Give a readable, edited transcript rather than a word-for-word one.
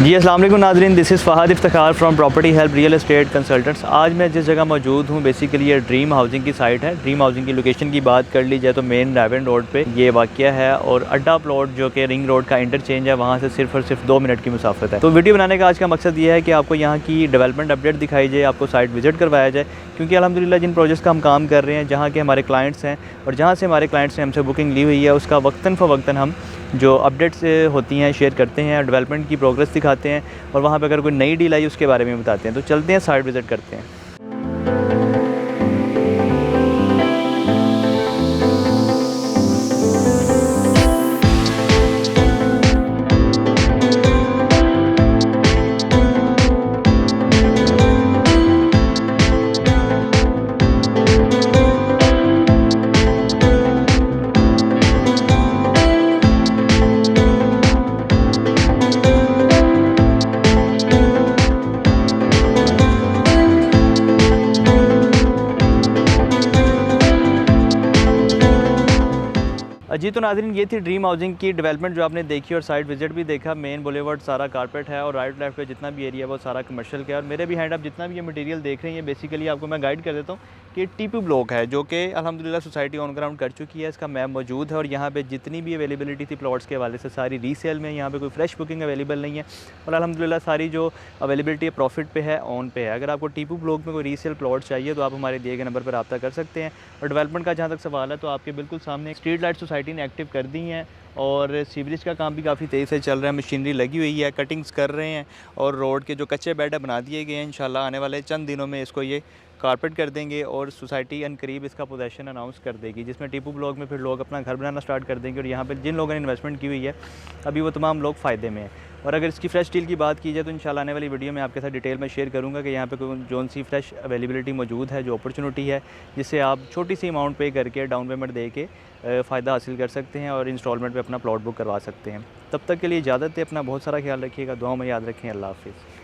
जी अस्सलाम वालेकुम नाज़रीन, this is Fahd Iftikhar from property help real estate consultants. आज मैं जिस जगह मौजूद हूँ बेसिकली ये ड्रीम हाउसिंग की साइट है। ड्रीम हाउसिंग की लोकेशन की बात कर ली जाए तो मेन रावन रोड पे ये वाक़या है और अड्डा प्लॉट जो कि रिंग रोड का इंटरचेंज है वहाँ से सिर्फ और सिर्फ 2 मिनट की मुसाफत है। तो वीडियो बनाने का आज का मकसद ये है कि आपको यहाँ की डेवलपमेंट अपडेट दिखाई जाए, आपको साइट विज़िट करवाया जाए, क्योंकि अल्हम्दुलिल्लाह जिन प्रोजेक्ट्स का हम काम कर रहे हैं, जहाँ के हमारे क्लाइंट्स हैं और जहाँ से हमारे क्लाइंट्स ने हमसे बुकिंग ली हुई है, उसका वक्तन फ़वक्तन हम जो अपडेट्स होती हैं शेयर करते हैं, डेवलपमेंट की प्रोग्रेस दिखाते हैं और वहाँ पे अगर कोई नई डील आई उसके बारे में बताते हैं। तो चलते हैं, साइट विज़िट करते हैं। जी तो नाज़रीन, ये थी ड्रीम हाउसिंग की डेवलपमेंट जो आपने देखी और साइट विज़िट भी देखा। मेन बुलेवर्ड सारा कारपेट है और राइट लेफ्ट पे जितना भी एरिया है वो सारा कमर्शियल का है। और मेरे भी हैंड आप जितना भी ये मटेरियल देख रहे हैं, ये बेसिकली आपको मैं गाइड कर देता हूँ कि टीपी ब्लॉक है जो कि अल्हम्दुलिल्लाह सोसाइटी ऑन ग्राउंड कर चुकी है। इसका मैप मौजूद है और यहाँ पे जितनी भी अवेलेबिलिटी थी प्लॉट्स के हवाले से सारी रीसेल में, यहाँ पे कोई फ्रेश बुकिंग अवेलेबल नहीं है और अल्हम्दुलिल्लाह सारी जो अवेलेबिलिटी है प्रॉफिट पे है, ऑन पे है। अगर आपको टीपू ब्लॉक में कोई रीसेल प्लॉट चाहिए तो आप हमारे दिए गए नंबर पर रब्ता कर सकते हैं। और डेवलपमेंट का जहाँ तक सवाल है तो आपके बिल्कुल सामने स्ट्रीट लाइट सोसाइटी ने एक्टिव कर दी हैं और सीवरेज का काम भी काफ़ी तेज़ी से चल रहा है। मशीनरी लगी हुई है, कटिंग्स कर रहे हैं और रोड के जो कच्चे बेड बना दिए गए हैं। इंशाल्लाह आने वाले चंद दिनों में इसको ये कारपेट कर देंगे और सोसाइटी अनकरीब इसका पोजेसन अनाउंस कर देगी, जिसमें टीपू ब्लॉक में फिर लोग अपना घर बनाना स्टार्ट कर देंगे और यहाँ पर जिन लोगों ने इन्वेस्टमेंट की हुई है अभी वो तमाम लोग फ़ायदे में हैं। और अगर इसकी फ्रेश डील की बात की जाए तो इंशाल्लाह आने वाली वीडियो में आपके साथ डिटेल में शेयर करूँगा कि यहाँ पे कौन सी फ्रेश अवेलेबिलिटी मौजूद है, जो अपॉर्चुनिटी है जिससे आप छोटी सी अमाउंट पे करके डाउन पेमेंट दे के फ़ायदा हासिल कर सकते हैं और इंस्टॉलमेंट पे अपना प्लॉट बुक करवा सकते हैं। तब तक के लिए इजाज़त है, अपना बहुत सारा ख्याल रखिएगा, दुआओं में याद रखें। अल्लाह हाफ़िज़।